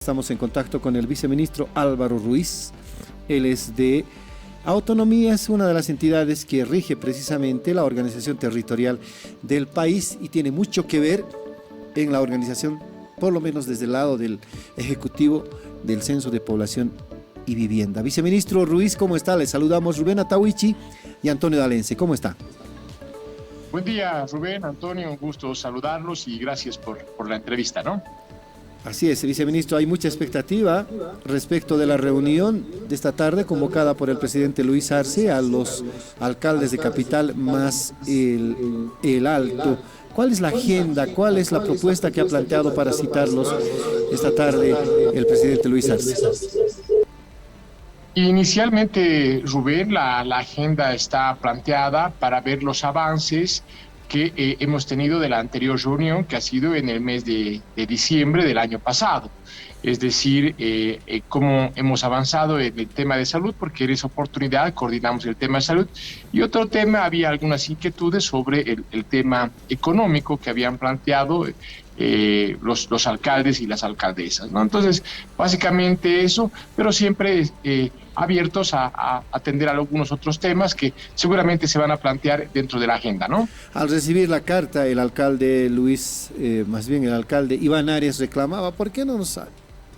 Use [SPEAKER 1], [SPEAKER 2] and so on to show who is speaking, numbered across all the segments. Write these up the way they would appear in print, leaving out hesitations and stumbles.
[SPEAKER 1] Estamos en contacto con el viceministro Álvaro Ruiz. Él es de Autonomía, es una de las entidades que rige precisamente la organización territorial del país y tiene mucho que ver en la organización, por lo menos desde el lado del Ejecutivo, del Censo de Población y Vivienda. Viceministro Ruiz, ¿cómo está? Les saludamos Rubén Atahuichi y Antonio Dalense. ¿Cómo está?
[SPEAKER 2] Buen día, Rubén, Antonio, un gusto saludarlos y gracias por la entrevista, ¿no?
[SPEAKER 1] Así es, viceministro, hay mucha expectativa respecto de la reunión de esta tarde convocada por el presidente Luis Arce a los alcaldes de capital más el Alto. ¿Cuál es la agenda, cuál es la propuesta que ha planteado para citarlos esta tarde el presidente Luis Arce?
[SPEAKER 2] Inicialmente, Rubén, la agenda está planteada para ver los avances que hemos tenido de la anterior reunión, que ha sido en el mes de diciembre del año pasado. Es decir, cómo hemos avanzado en el tema de salud, porque en esa oportunidad coordinamos el tema de salud. Y otro tema, había algunas inquietudes sobre el tema económico que habían planteado los alcaldes y las alcaldesas, ¿no? Entonces, básicamente eso, pero siempre abiertos a atender a algunos otros temas que seguramente se van a plantear dentro de la agenda, ¿no?
[SPEAKER 1] Al recibir la carta, el alcalde el alcalde Iván Arias reclamaba, ¿por qué no nos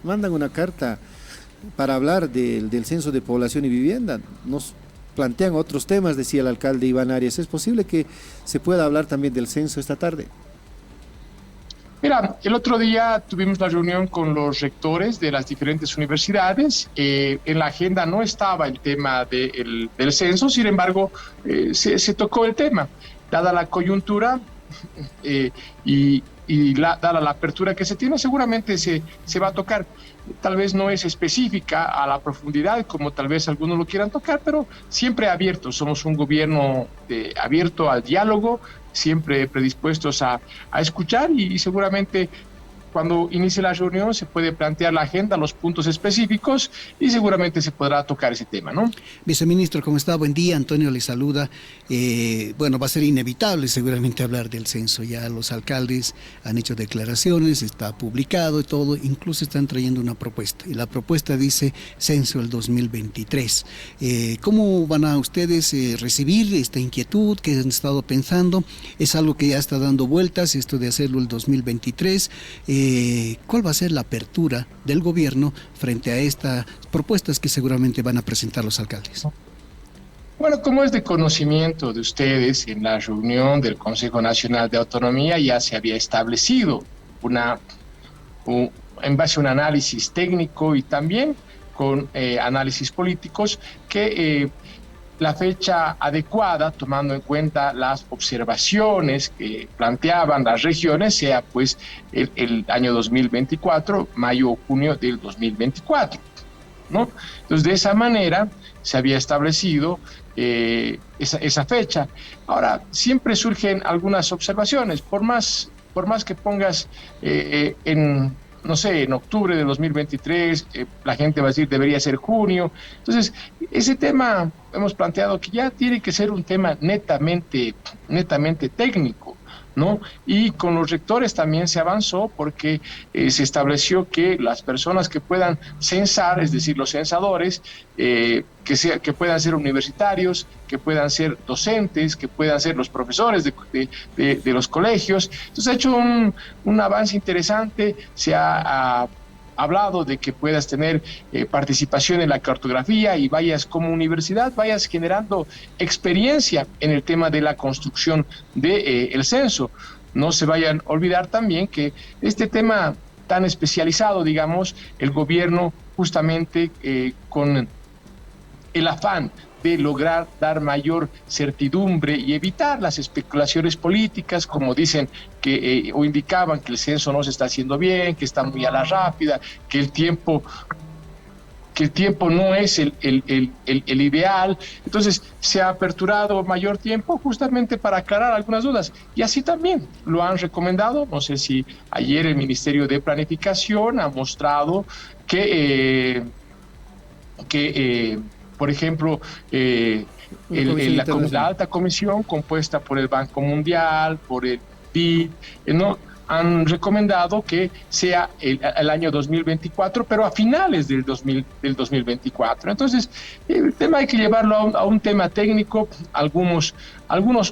[SPEAKER 1] mandan una carta para hablar del censo de población y vivienda? Nos plantean otros temas, decía el alcalde Iván Arias. ¿Es posible que se pueda hablar también del censo esta tarde?
[SPEAKER 2] Mira, el otro día tuvimos la reunión con los rectores de las diferentes universidades. En la agenda no estaba el tema del censo, sin embargo, se tocó el tema. Dada la coyuntura dada la apertura que se tiene, seguramente se va a tocar. Tal vez no es específica a la profundidad, como tal vez algunos lo quieran tocar, pero siempre abiertos. Somos un gobierno abierto al diálogo, siempre predispuestos a escuchar y seguramente cuando inicie la reunión se puede plantear la agenda, los puntos específicos y seguramente se podrá tocar ese tema, ¿no?
[SPEAKER 3] Viceministro, ¿cómo está? Buen día, Antonio le saluda. Bueno, va a ser inevitable seguramente hablar del censo. Ya los alcaldes han hecho declaraciones, está publicado y todo, incluso están trayendo una propuesta. Y la propuesta dice censo del 2023. ¿Cómo van a ustedes recibir esta inquietud que han estado pensando? ¿Es algo que ya está dando vueltas, esto de hacerlo el 2023? ¿Cuál va a ser la apertura del gobierno frente a estas propuestas que seguramente van a presentar los alcaldes?
[SPEAKER 2] Bueno, como es de conocimiento de ustedes, en la reunión del Consejo Nacional de Autonomía ya se había establecido en base a un análisis técnico y también con análisis políticos que la fecha adecuada, tomando en cuenta las observaciones que planteaban las regiones, sea pues el año 2024, mayo o junio del 2024, ¿no? Entonces, de esa manera se había establecido esa fecha. Ahora, siempre surgen algunas observaciones, por más que pongas no sé, en octubre de 2023, la gente va a decir debería ser junio. Entonces, ese tema hemos planteado que ya tiene que ser un tema netamente técnico, ¿no? Y con los rectores también se avanzó porque se estableció que las personas que puedan censar, es decir, los censadores, que puedan ser universitarios, que puedan ser docentes, que puedan ser los profesores de los colegios. Entonces ha hecho un avance interesante, se ha hablado de que puedas tener participación en la cartografía y vayas como universidad, vayas generando experiencia en el tema de la construcción del censo. No se vayan a olvidar también que este tema tan especializado, digamos, el gobierno justamente con el afán de lograr dar mayor certidumbre y evitar las especulaciones políticas, como dicen que o indicaban que el censo no se está haciendo bien, que está muy a la rápida, que el tiempo no es el ideal. Entonces se ha aperturado mayor tiempo justamente para aclarar algunas dudas y así también lo han recomendado. No sé si ayer el Ministerio de Planificación ha mostrado que por ejemplo, la alta comisión compuesta por el Banco Mundial, por el BID, ¿no? han recomendado que sea el año 2024, pero a finales del 2024. Entonces, el tema hay que llevarlo a un tema técnico. Algunos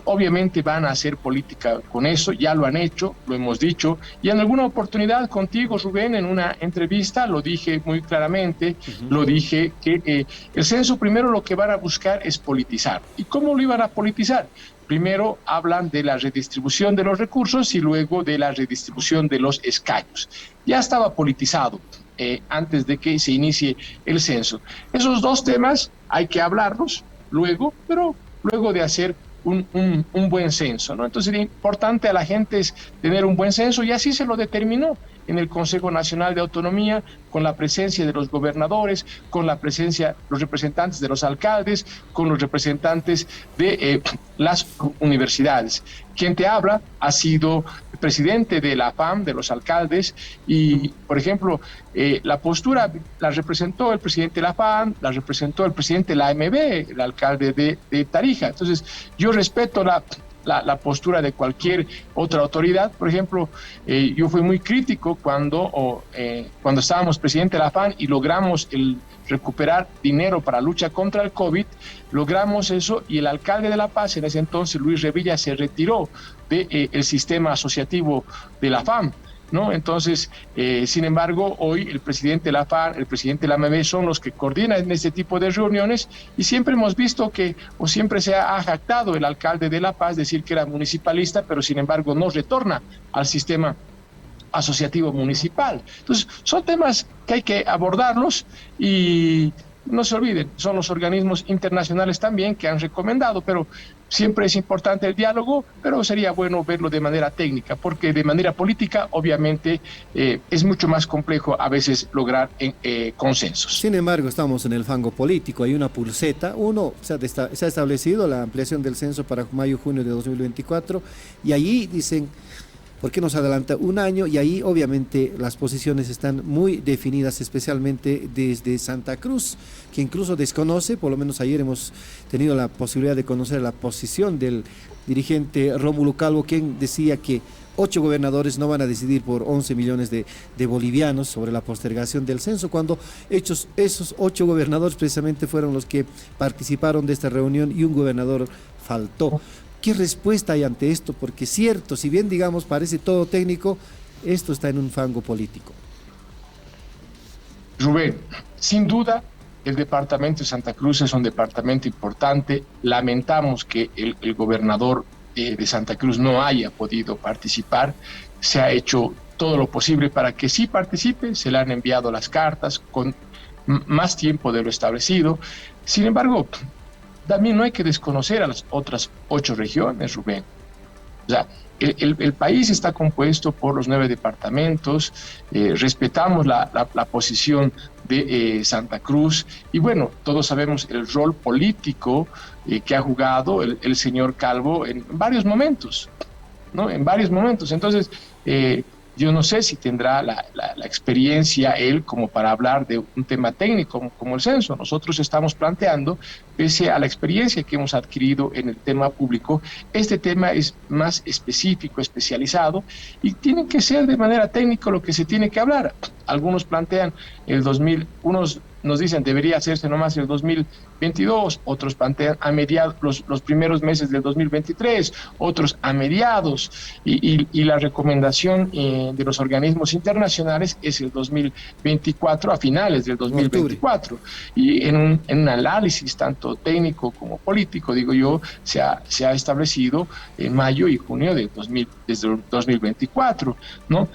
[SPEAKER 2] obviamente van a hacer política con eso, ya lo han hecho, lo hemos dicho, y en alguna oportunidad contigo, Rubén, en una entrevista lo dije muy claramente, lo dije que el censo primero lo que van a buscar es politizar. ¿Y cómo lo iban a politizar? Primero hablan de la redistribución de los recursos y luego de la redistribución de los escaños. Ya estaba politizado antes de que se inicie el censo. Esos dos temas hay que hablarlos luego, pero luego de hacer un buen censo, ¿no? Entonces, lo importante a la gente es tener un buen censo, y así se lo determinó en el Consejo Nacional de Autonomía, con la presencia de los gobernadores, con la presencia de los representantes de los alcaldes, con los representantes de las universidades. Quien te habla ha sido el presidente de la FAM, de los alcaldes, y, por ejemplo, la postura la representó el presidente de la FAM, la representó el presidente de la AMB, el alcalde de Tarija. Entonces, yo respeto la postura de cualquier otra autoridad. Por ejemplo, yo fui muy crítico cuando estábamos presidente de la FAN y logramos recuperar dinero para la lucha contra el COVID, logramos eso, y el alcalde de La Paz, en ese entonces, Luis Revilla, se retiró del sistema asociativo de la FAM, ¿no? Entonces, sin embargo, hoy el presidente de la FAN, el presidente de la AMB son los que coordinan este tipo de reuniones, y siempre hemos visto o siempre se ha jactado el alcalde de La Paz decir que era municipalista, pero sin embargo no retorna al sistema asociativo municipal. Entonces, son temas que hay que abordarlos, y no se olviden, son los organismos internacionales también que han recomendado, pero siempre es importante el diálogo, pero sería bueno verlo de manera técnica, porque de manera política, obviamente, es mucho más complejo a veces lograr consensos.
[SPEAKER 1] Sin embargo, estamos en el fango político, hay una pulseta. Se ha establecido la ampliación del censo para mayo-junio de 2024, y allí dicen, ¿por qué nos adelanta un año? Y ahí obviamente las posiciones están muy definidas, especialmente desde Santa Cruz, que incluso desconoce, por lo menos ayer hemos tenido la posibilidad de conocer la posición del dirigente Rómulo Calvo, quien decía que 8 gobernadores no van a decidir por 11 millones de bolivianos sobre la postergación del censo, cuando esos 8 gobernadores precisamente fueron los que participaron de esta reunión y un gobernador faltó. ¿Qué respuesta hay ante esto? Porque es cierto, si bien digamos parece todo técnico, esto está en un fango político.
[SPEAKER 2] Rubén, sin duda el departamento de Santa Cruz es un departamento importante. Lamentamos que el gobernador de Santa Cruz no haya podido participar. Se ha hecho todo lo posible para que sí participe, se le han enviado las cartas con más tiempo de lo establecido. Sin embargo, también no hay que desconocer a las otras 8 regiones, Rubén. O sea, el país está compuesto por los 9 departamentos, respetamos la posición de Santa Cruz, y bueno, todos sabemos el rol político que ha jugado el señor Calvo en varios momentos, ¿no? En varios momentos. Entonces, yo no sé si tendrá la experiencia él como para hablar de un tema técnico como el censo. Nosotros estamos planteando, pese a la experiencia que hemos adquirido en el tema público, este tema es más específico, especializado, y tiene que ser de manera técnica lo que se tiene que hablar. Algunos plantean unos nos dicen debería hacerse nomás el 2022, otros plantean a mediados, los primeros meses del 2023, otros a mediados, y la recomendación de los organismos internacionales es el 2024, a finales del 2024. Y en un análisis tanto técnico como político, digo yo, se ha establecido en mayo y junio desde el 2024, ¿no?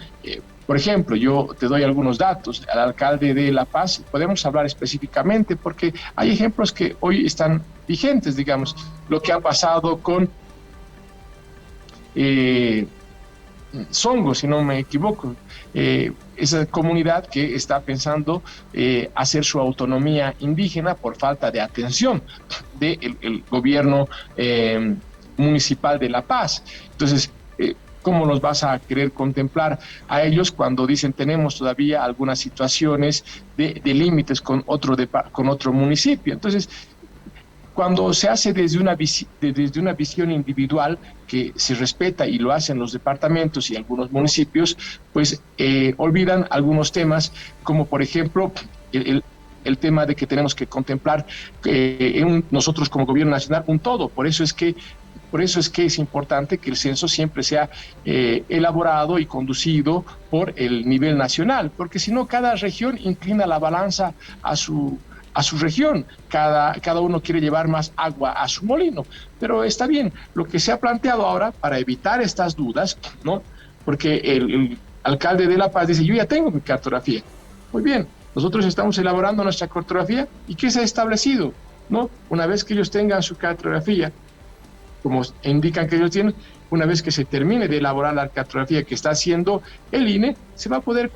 [SPEAKER 2] Por ejemplo, yo te doy algunos datos. Al alcalde de La Paz podemos hablar específicamente porque hay ejemplos que hoy están vigentes, digamos, lo que ha pasado con Songo, si no me equivoco, esa comunidad que está pensando hacer su autonomía indígena por falta de atención del gobierno municipal de La Paz. Entonces, ¿cómo los vas a querer contemplar a ellos cuando dicen tenemos todavía algunas situaciones de límites con otro municipio? Entonces, cuando se hace desde desde una visión individual que se respeta y lo hacen los departamentos y algunos municipios, pues olvidan algunos temas, como por ejemplo el tema de que tenemos que contemplar nosotros como gobierno nacional un todo. Por eso es que es importante que el censo siempre sea elaborado y conducido por el nivel nacional, porque si no, cada región inclina la balanza a su región, cada uno quiere llevar más agua a su molino, pero está bien. Lo que se ha planteado ahora, para evitar estas dudas, ¿no? Porque el alcalde de La Paz dice, yo ya tengo mi cartografía. Muy bien, nosotros estamos elaborando nuestra cartografía, ¿y qué se ha establecido? ¿No? Una vez que ellos tengan su cartografía, como indican que ellos tienen, una vez que se termine de elaborar la cartografía que está haciendo el INE, se va a poder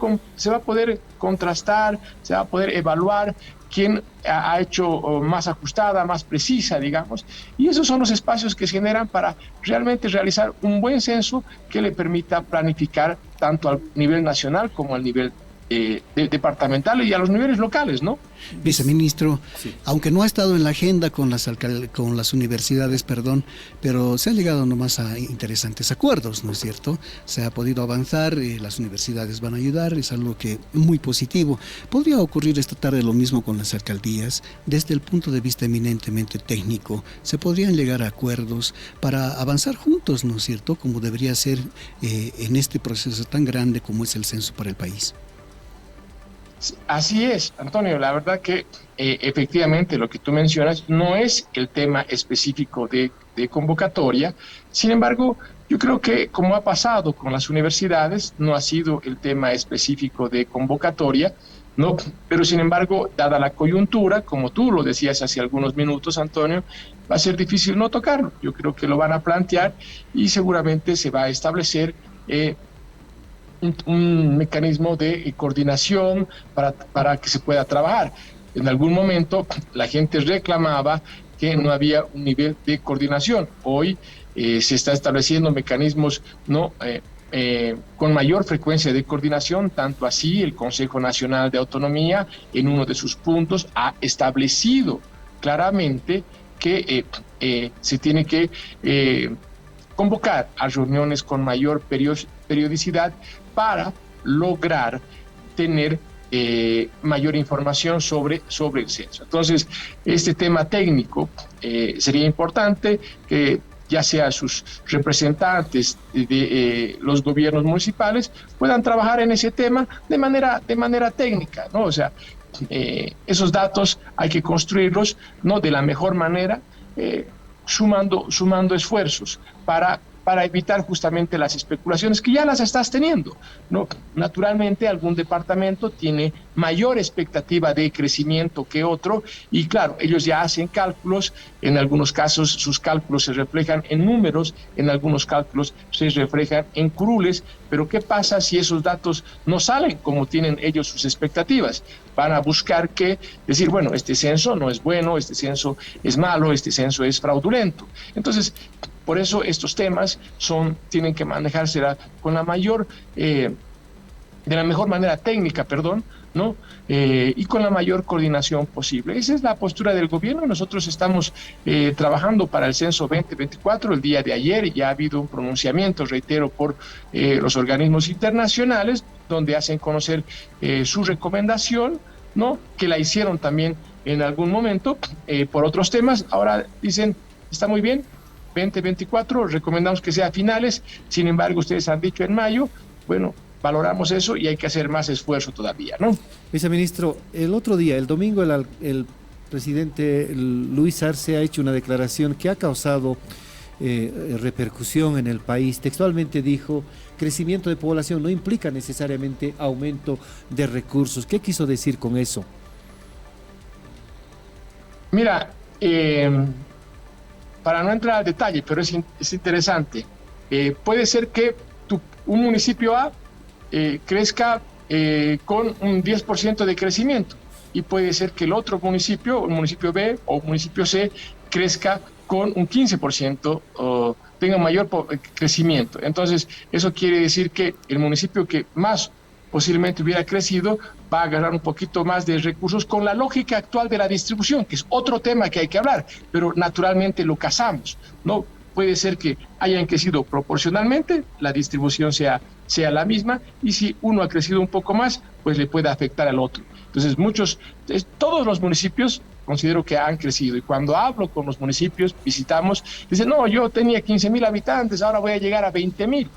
[SPEAKER 2] contrastar, se va a poder evaluar quién ha hecho más ajustada, más precisa, digamos, y esos son los espacios que se generan para realmente realizar un buen censo que le permita planificar tanto al nivel nacional como al nivel departamental y a los niveles locales, ¿no?
[SPEAKER 3] Viceministro,
[SPEAKER 1] Sí.
[SPEAKER 3] aunque no ha estado en la agenda con las universidades, pero se ha llegado nomás a interesantes acuerdos, ¿no es cierto? Se ha podido avanzar, las universidades van a ayudar, es algo que muy positivo. ¿Podría ocurrir esta tarde lo mismo con las alcaldías? Desde el punto de vista eminentemente técnico, ¿se podrían llegar a acuerdos para avanzar juntos, ¿no es cierto? Como debería ser en este proceso tan grande como es el censo para el país.
[SPEAKER 2] Así es, Antonio, la verdad que efectivamente lo que tú mencionas no es el tema específico de convocatoria. Sin embargo, yo creo que como ha pasado con las universidades, no ha sido el tema específico de convocatoria, ¿no? Pero sin embargo, dada la coyuntura, como tú lo decías hace algunos minutos, Antonio, va a ser difícil no tocarlo. Yo creo que lo van a plantear y seguramente se va a establecer un mecanismo de coordinación para que se pueda trabajar. En algún momento la gente reclamaba que no había un nivel de coordinación. Hoy se está estableciendo mecanismos con mayor frecuencia de coordinación, tanto así el Consejo Nacional de Autonomía en uno de sus puntos ha establecido claramente que se tiene que convocar a reuniones con mayor periodicidad para lograr tener mayor información sobre el censo. Entonces, este tema técnico sería importante que ya sea sus representantes de los gobiernos municipales puedan trabajar en ese tema de manera técnica, ¿no? O sea, esos datos hay que construirlos, ¿no?, de la mejor manera, sumando esfuerzos para evitar justamente las especulaciones que ya las estás teniendo, ¿no? Naturalmente, algún departamento tiene mayor expectativa de crecimiento que otro y claro, ellos ya hacen cálculos, en algunos casos sus cálculos se reflejan en números, en algunos cálculos se reflejan en curules, pero ¿qué pasa si esos datos no salen como tienen ellos sus expectativas? Van a buscar decir, bueno, este censo no es bueno, este censo es malo, este censo es fraudulento. Entonces, por eso estos temas tienen que manejarse con la de la mejor manera técnica, ¿no? Y con la mayor coordinación posible. Esa es la postura del gobierno. Nosotros estamos trabajando para el censo 2024. El día de ayer ya ha habido un pronunciamiento, reitero, por los organismos internacionales, donde hacen conocer su recomendación, ¿no?, que la hicieron también en algún momento por otros temas. Ahora dicen, está muy bien, 2024, recomendamos que sea a finales, sin embargo, ustedes han dicho en mayo, bueno, valoramos eso y hay que hacer más esfuerzo todavía, ¿no?
[SPEAKER 1] Viceministro, el otro día, el domingo, el presidente Luis Arce ha hecho una declaración que ha causado repercusión en el país. Textualmente dijo, crecimiento de población no implica necesariamente aumento de recursos. ¿Qué quiso decir con eso?
[SPEAKER 2] Mira, para no entrar al detalle, pero es interesante, puede ser que un municipio A crezca con un 10% de crecimiento y puede ser que el otro municipio, un municipio B o un municipio C, crezca con un 15% o tenga mayor crecimiento. Entonces, eso quiere decir que el municipio que más posiblemente hubiera crecido, va a agarrar un poquito más de recursos con la lógica actual de la distribución, que es otro tema que hay que hablar, pero naturalmente lo casamos, ¿no? Puede ser que hayan crecido proporcionalmente, la distribución sea la misma, y si uno ha crecido un poco más, pues le puede afectar al otro. Entonces, todos los municipios considero que han crecido, y cuando hablo con los municipios, visitamos, dicen, no, yo tenía 15,000 habitantes, ahora voy a llegar a 20,000.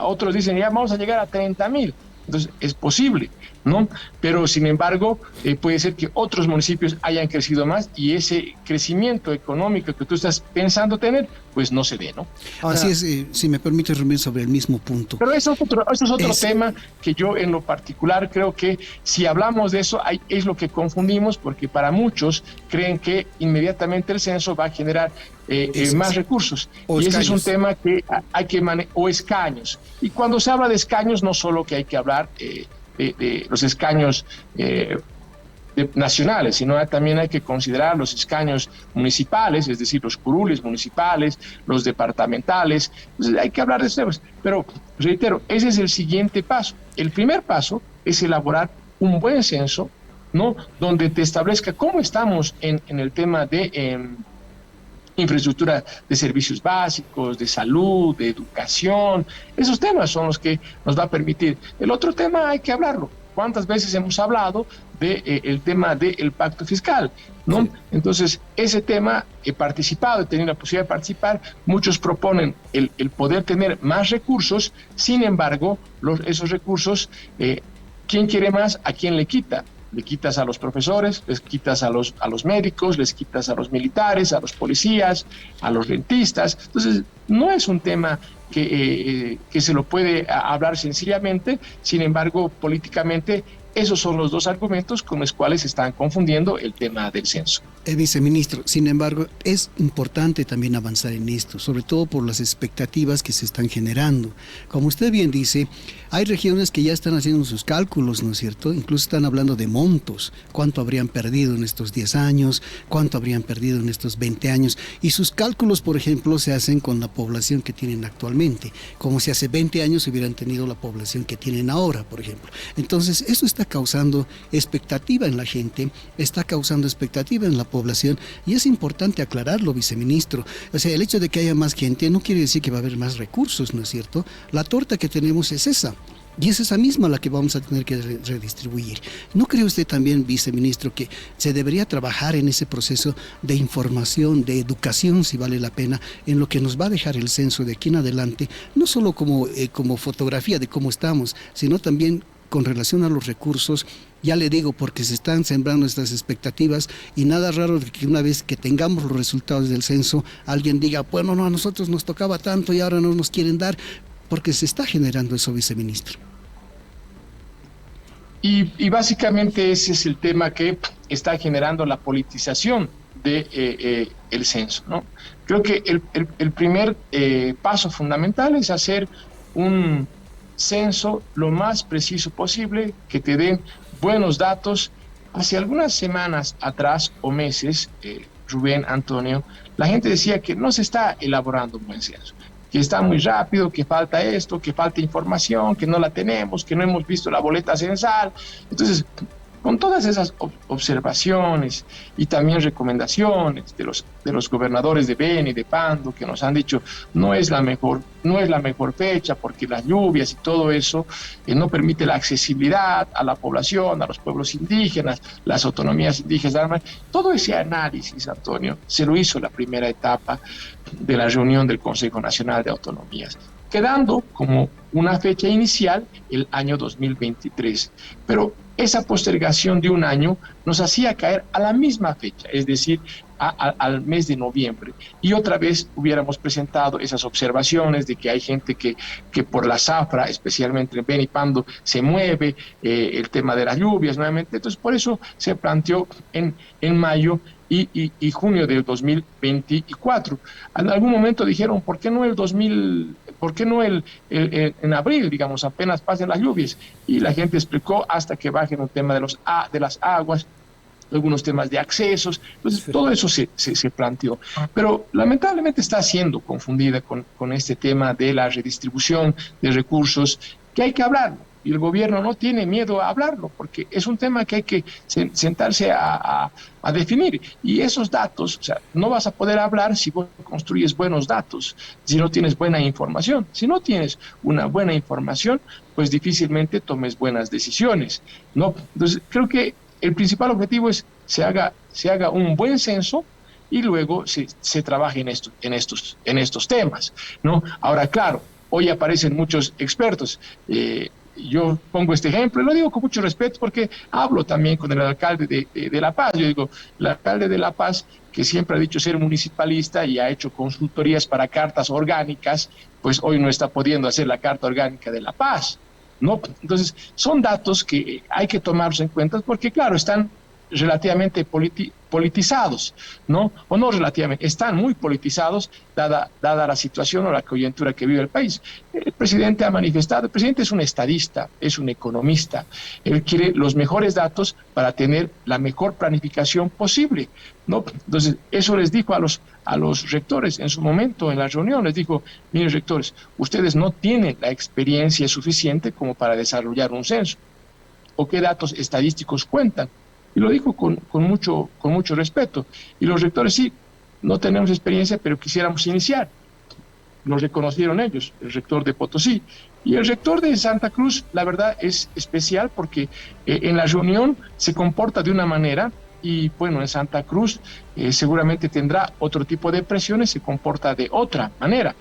[SPEAKER 2] Otros dicen, ya vamos a llegar a 30,000. Entonces, es posible, ¿no? Pero, sin embargo, puede ser que otros municipios hayan crecido más y ese crecimiento económico que tú estás pensando tener, pues no se ve, ¿no?
[SPEAKER 3] Así es, si me permite resumir sobre el mismo punto.
[SPEAKER 2] Pero eso es otro tema que yo en lo particular creo que si hablamos de eso es lo que confundimos, porque para muchos creen que inmediatamente el censo va a generar más recursos. Y ese es un tema que hay que manejar, o escaños. Y cuando se habla de escaños, no solo que hay que hablar de los escaños nacionales, sino también hay que considerar los escaños municipales, es decir, los curules municipales, los departamentales. Entonces hay que hablar de esos temas. Pero, reitero, ese es el siguiente paso. El primer paso es elaborar un buen censo, ¿no? Donde te establezca cómo estamos en el tema de infraestructura de servicios básicos, de salud, de educación. Esos temas son los que nos va a permitir. El otro tema hay que hablarlo. ¿Cuántas veces hemos hablado del tema del pacto fiscal, ¿no? Sí. Entonces, ese tema he participado, he tenido la posibilidad de participar. Muchos proponen el poder tener más recursos, sin embargo, esos recursos, ¿quién quiere más? ¿A quién le quita? Le quitas a los profesores, les quitas a los médicos, les quitas a los militares, a los policías, a los rentistas. Entonces, no es un tema que se lo puede hablar sencillamente, sin embargo, políticamente, esos son los dos argumentos con los cuales se están confundiendo el tema del censo.
[SPEAKER 3] Viceministro, sin embargo, es importante también avanzar en esto, sobre todo por las expectativas que se están generando. Como usted bien dice, hay regiones que ya están haciendo sus cálculos, ¿no es cierto? Incluso están hablando de montos, cuánto habrían perdido en estos 10 años, cuánto habrían perdido en estos 20 años, y sus cálculos, por ejemplo, se hacen con la población que tienen actualmente, como si hace 20 años hubieran tenido la población que tienen ahora, por ejemplo. Entonces, eso está causando expectativa en la gente, está causando expectativa en la población, y es importante aclararlo, viceministro. O sea, el hecho de que haya más gente no quiere decir que va a haber más recursos, ¿no es cierto? La torta que tenemos es esa, y es esa misma la que vamos a tener que redistribuir. ¿No cree usted también, viceministro, que se debería trabajar en ese proceso de información, de educación, si vale la pena, en lo que nos va a dejar el censo de aquí en adelante, no solo como fotografía de cómo estamos, sino también con relación a los recursos? Ya le digo, porque se están sembrando estas expectativas, y nada raro de que una vez que tengamos los resultados del censo, alguien diga, bueno, no, a nosotros nos tocaba tanto y ahora no nos quieren dar, porque se está generando eso, viceministro.
[SPEAKER 2] Y básicamente ese es el tema que está generando la politización de el censo, ¿no? Creo que el primer paso fundamental es hacer un censo lo más preciso posible, que te den buenos datos. Hace algunas semanas atrás o meses, Rubén, Antonio, la gente decía que no se está elaborando un buen censo, que está muy rápido, que falta esto, que falta información, que no la tenemos, que no hemos visto la boleta censal. Entonces, con todas esas observaciones y también recomendaciones de los gobernadores de Beni y de Pando, que nos han dicho no es la mejor fecha porque las lluvias y todo eso no permite la accesibilidad a la población, a los pueblos indígenas, las autonomías indígenas. Todo ese análisis, Antonio, se lo hizo la primera etapa de la reunión del Consejo Nacional de Autonomías, quedando como una fecha inicial el año 2023. Pero esa postergación de un año nos hacía caer a la misma fecha, es decir, al mes de noviembre. Y otra vez hubiéramos presentado esas observaciones de que hay gente que por la zafra, especialmente en Beni y Pando, se mueve, el tema de las lluvias nuevamente. Entonces, por eso se planteó en mayo y junio del 2024. En algún momento dijeron, ¿por qué no en abril, digamos, apenas pasen las lluvias? Y la gente explicó hasta que bajen el tema de las aguas, algunos temas de accesos. Entonces, todo eso se planteó. Pero lamentablemente está siendo confundida con este tema de la redistribución de recursos, que hay que hablar. y el gobierno no tiene miedo a hablarlo, porque es un tema que hay que sentarse a definir. Y esos datos, o sea, no vas a poder hablar si vos construyes buenos datos, si no tienes buena información. Si no tienes una buena información, pues difícilmente tomes buenas decisiones, ¿no? Entonces, creo que el principal objetivo es se haga un buen censo y luego se trabaje en estos temas, ¿no? Ahora, claro, hoy aparecen muchos expertos. Yo pongo este ejemplo y lo digo con mucho respeto porque hablo también con el alcalde de La Paz. Yo digo, el alcalde de La Paz, que siempre ha dicho ser municipalista y ha hecho consultorías para cartas orgánicas, pues hoy no está pudiendo hacer la carta orgánica de La Paz, ¿no? Entonces, son datos que hay que tomarlos en cuenta porque, claro, están relativamente politizados, ¿no? O no relativamente, están muy politizados dada la situación o la coyuntura que vive el país. El presidente ha manifestado, el presidente es un estadista, es un economista, él quiere los mejores datos para tener la mejor planificación posible, ¿no? Entonces, eso les dijo a los rectores en su momento en la reunión, les dijo, miren rectores, ustedes no tienen la experiencia suficiente como para desarrollar un censo, o qué datos estadísticos cuentan. Y lo dijo con mucho respeto. Y los rectores sí, no tenemos experiencia, pero quisiéramos iniciar. Lo reconocieron ellos, el rector de Potosí. Y el rector de Santa Cruz, la verdad, es especial porque en la reunión se comporta de una manera y, bueno, en Santa Cruz seguramente tendrá otro tipo de presiones, se comporta de otra manera,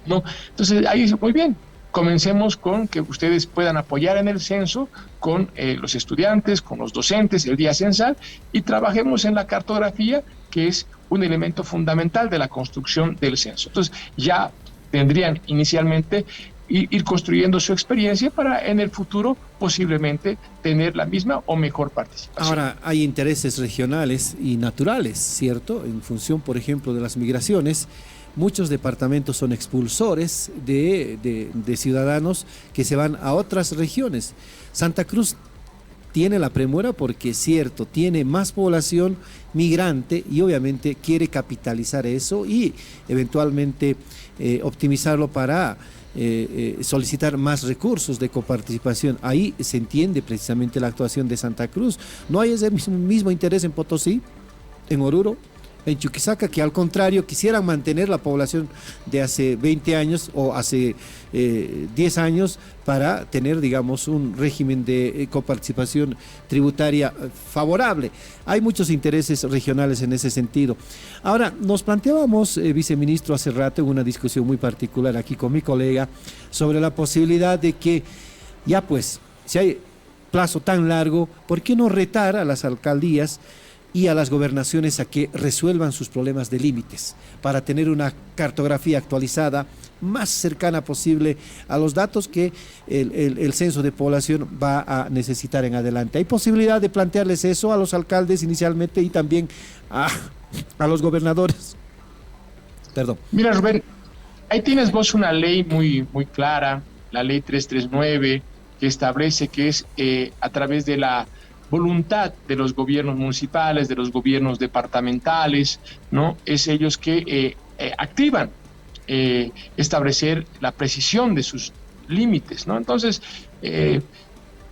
[SPEAKER 2] ¿no? Entonces, ahí dice, muy bien, comencemos con que ustedes puedan apoyar en el censo con los estudiantes, con los docentes, el día censal, y trabajemos en la cartografía, que es un elemento fundamental de la construcción del censo. Entonces, ya tendrían inicialmente ir construyendo su experiencia para en el futuro posiblemente tener la misma o mejor participación.
[SPEAKER 1] Ahora, hay intereses regionales y naturales, ¿cierto? En función, por ejemplo, de las migraciones. Muchos departamentos son expulsores de ciudadanos que se van a otras regiones. Santa Cruz tiene la premura porque es cierto, tiene más población migrante y obviamente quiere capitalizar eso y eventualmente optimizarlo para solicitar más recursos de coparticipación. Ahí se entiende precisamente la actuación de Santa Cruz. ¿No hay ese mismo interés en Potosí, en Oruro, en Chuquisaca, que al contrario quisieran mantener la población de hace 20 años o hace 10 años para tener, digamos, un régimen de coparticipación tributaria favorable? Hay muchos intereses regionales en ese sentido. Ahora, nos planteábamos, viceministro, hace rato en una discusión muy particular aquí con mi colega sobre la posibilidad de que, ya pues, si hay plazo tan largo, ¿por qué no retar a las alcaldías y a las gobernaciones a que resuelvan sus problemas de límites para tener una cartografía actualizada más cercana posible a los datos que el censo de población va a necesitar en adelante? ¿Hay posibilidad de plantearles eso a los alcaldes inicialmente y también a los gobernadores? Perdón.
[SPEAKER 2] Mira, Rubén, ahí tienes vos una ley muy clara, la ley 339, que establece que es a través de la voluntad de los gobiernos municipales, de los gobiernos departamentales, ¿no? Es ellos que activan establecer la precisión de sus límites, ¿no? Entonces,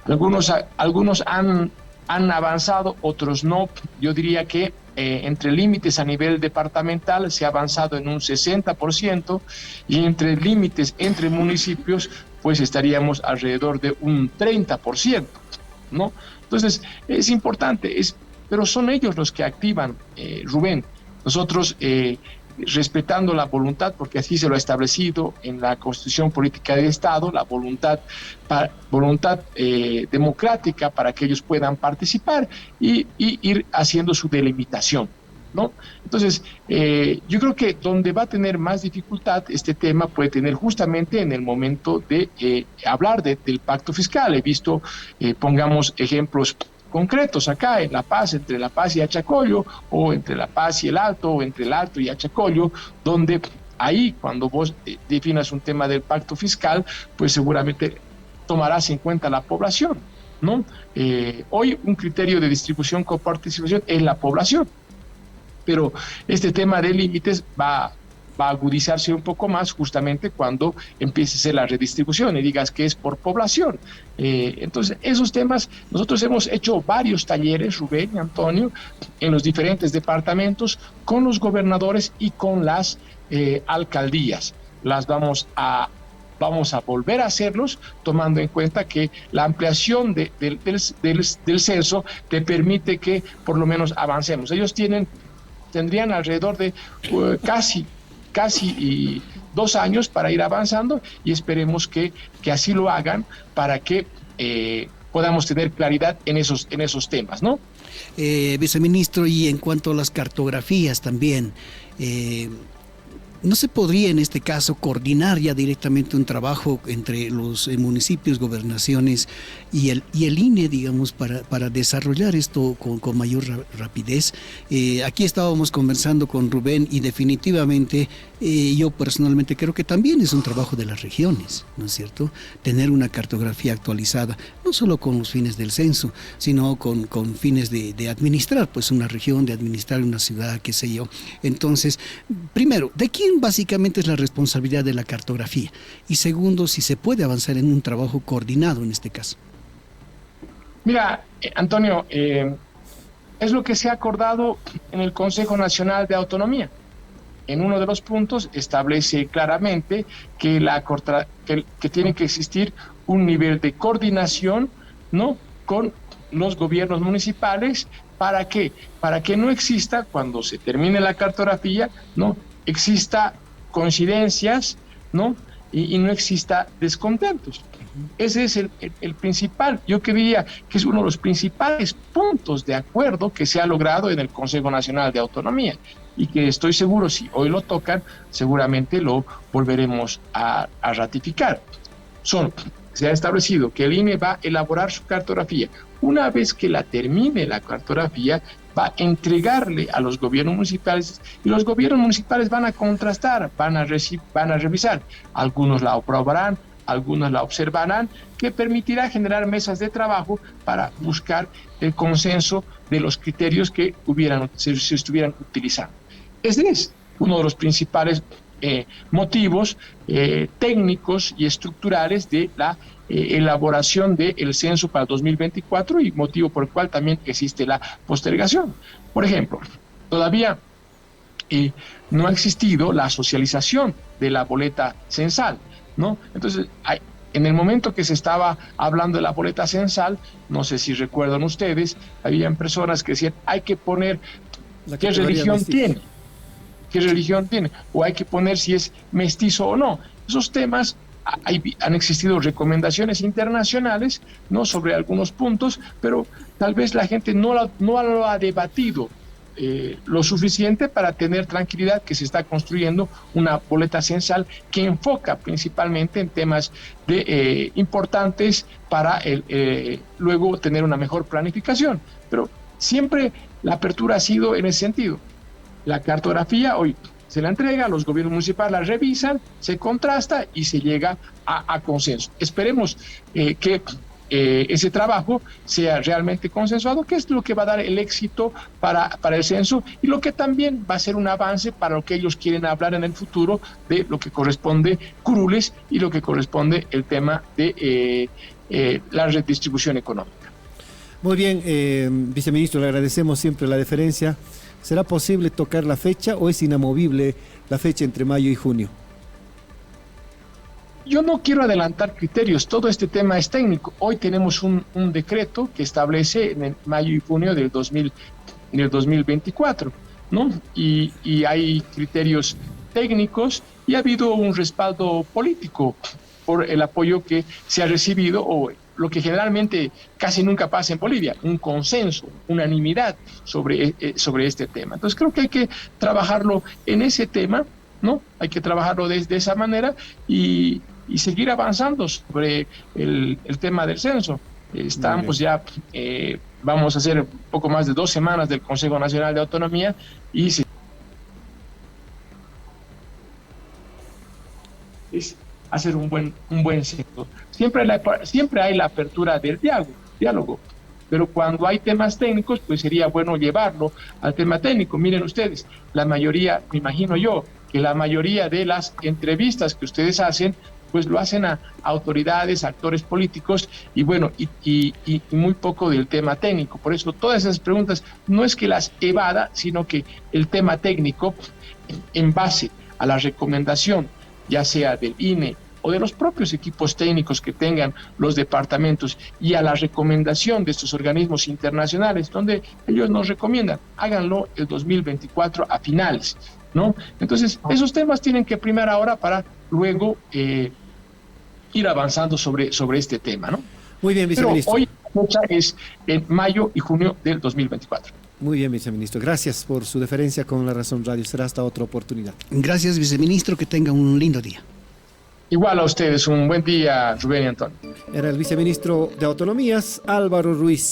[SPEAKER 2] algunos han avanzado, otros no. Yo diría que entre límites a nivel departamental se ha avanzado en un 60% y entre límites entre municipios, pues estaríamos alrededor de un 30%, ¿no? Entonces, es importante, pero son ellos los que activan, Rubén. Nosotros, respetando la voluntad, porque así se lo ha establecido en la Constitución Política del Estado, la voluntad democrática para que ellos puedan participar y ir haciendo su delimitación, ¿no? Entonces, yo creo que donde va a tener más dificultad este tema puede tener justamente en el momento de hablar del pacto fiscal. He visto, pongamos ejemplos concretos acá en La Paz, entre La Paz y Achacollo, o entre La Paz y el Alto, o entre el Alto y Achacollo, donde ahí cuando vos definas un tema del pacto fiscal, pues seguramente tomarás en cuenta la población, ¿no? Hoy un criterio de distribución con participación es la población, pero este tema de límites va va a agudizarse un poco más justamente cuando empiece a ser la redistribución y digas que es por población. Entonces, esos temas, nosotros hemos hecho varios talleres, Rubén y Antonio, en los diferentes departamentos, con los gobernadores y con las alcaldías. Vamos a volver a hacerlos, tomando en cuenta que la ampliación del censo te permite que por lo menos avancemos. Ellos tendrían alrededor de casi 2 años para ir avanzando, y esperemos que así lo hagan para que podamos tener claridad en esos temas, ¿no?
[SPEAKER 3] Viceministro, y en cuanto a las cartografías también, ¿no se podría en este caso coordinar ya directamente un trabajo entre los municipios, gobernaciones y el INE, digamos, para desarrollar esto con mayor rapidez? Aquí estábamos conversando con Rubén y definitivamente yo personalmente creo que también es un trabajo de las regiones, ¿no es cierto? Tener una cartografía actualizada, no solo con los fines del censo, sino con fines de administrar pues una región, de administrar una ciudad, qué sé yo. Entonces, primero, ¿de quién básicamente es la responsabilidad de la cartografía? Y segundo, si se puede avanzar en un trabajo coordinado en este caso.
[SPEAKER 2] Mira, Antonio, es lo que se ha acordado en el Consejo Nacional de Autonomía. En uno de los puntos establece claramente que tiene que existir un nivel de coordinación, ¿no?, con los gobiernos municipales. ¿Para qué? Para que no exista, cuando se termine la cartografía, ¿no?, exista coincidencias, ¿no?, y no exista descontentos. Ese es el principal, yo diría que es uno de los principales puntos de acuerdo que se ha logrado en el Consejo Nacional de Autonomía, y que estoy seguro, si hoy lo tocan, seguramente lo volveremos a ratificar. Se ha establecido que el INE va a elaborar su cartografía. Una vez que la termine la cartografía, va a entregarle a los gobiernos municipales, y los gobiernos municipales van a contrastar, van a revisar. Algunos la aprobarán, algunos la observarán, que permitirá generar mesas de trabajo para buscar el consenso de los criterios que se estuvieran utilizando. Ese es uno de los principales motivos técnicos y estructurales de la elaboración del censo para 2024, y motivo por el cual también existe la postergación. Por ejemplo, todavía no ha existido la socialización de la boleta censal, ¿no? Entonces, en el momento que se estaba hablando de la boleta censal, no sé si recuerdan ustedes, habían personas que decían, hay que poner qué religión tiene, o hay que poner si es mestizo o no. Esos temas, han existido recomendaciones internacionales, ¿no?, sobre algunos puntos, pero tal vez la gente no lo ha debatido lo suficiente para tener tranquilidad que se está construyendo una boleta censal que enfoca principalmente en temas importantes para luego tener una mejor planificación. Pero siempre la apertura ha sido en ese sentido. La cartografía hoy se la entrega, los gobiernos municipales la revisan, se contrasta y se llega a consenso. Esperemos que ese trabajo sea realmente consensuado, que es lo que va a dar el éxito para el censo, y lo que también va a ser un avance para lo que ellos quieren hablar en el futuro de lo que corresponde curules y lo que corresponde el tema de la redistribución económica.
[SPEAKER 1] Muy bien, viceministro, le agradecemos siempre la deferencia. ¿Será posible tocar la fecha o es inamovible la fecha entre mayo y junio?
[SPEAKER 2] Yo no quiero adelantar criterios, todo este tema es técnico. Hoy tenemos un decreto que establece en el mayo y junio del 2024, ¿no? Y hay criterios técnicos, y ha habido un respaldo político por el apoyo que se ha recibido, o lo que generalmente casi nunca pasa en Bolivia, un consenso, unanimidad sobre este tema. Entonces creo que hay que trabajarlo en ese tema, ¿no? Hay que trabajarlo de esa manera y seguir avanzando sobre el tema del censo. Estamos ya, vamos a hacer un poco más de 2 semanas del Consejo Nacional de Autonomía, y es hacer un buen censo. Siempre hay la apertura del diálogo, pero cuando hay temas técnicos, pues sería bueno llevarlo al tema técnico. Miren ustedes, la mayoría, me imagino yo, que la mayoría de las entrevistas que ustedes hacen, pues lo hacen a autoridades, actores políticos, y bueno, y muy poco del tema técnico. Por eso todas esas preguntas no es que las evada, sino que el tema técnico, en base a la recomendación, ya sea del INE o de los propios equipos técnicos que tengan los departamentos, y a la recomendación de estos organismos internacionales, donde ellos nos recomiendan, háganlo el 2024 a finales, ¿no? Entonces, esos temas tienen que primar ahora para luego ir avanzando sobre este tema, ¿no?
[SPEAKER 1] Muy bien, viceministro.
[SPEAKER 2] Pero hoy la fecha es en mayo y junio del 2024.
[SPEAKER 1] Muy bien, viceministro. Gracias por su deferencia con La Razón Radio. Será hasta otra oportunidad.
[SPEAKER 3] Gracias, viceministro. Que tenga un lindo día.
[SPEAKER 2] Igual a ustedes. Un buen día, Rubén y Antonio.
[SPEAKER 1] Era el viceministro de Autonomías, Álvaro Ruiz.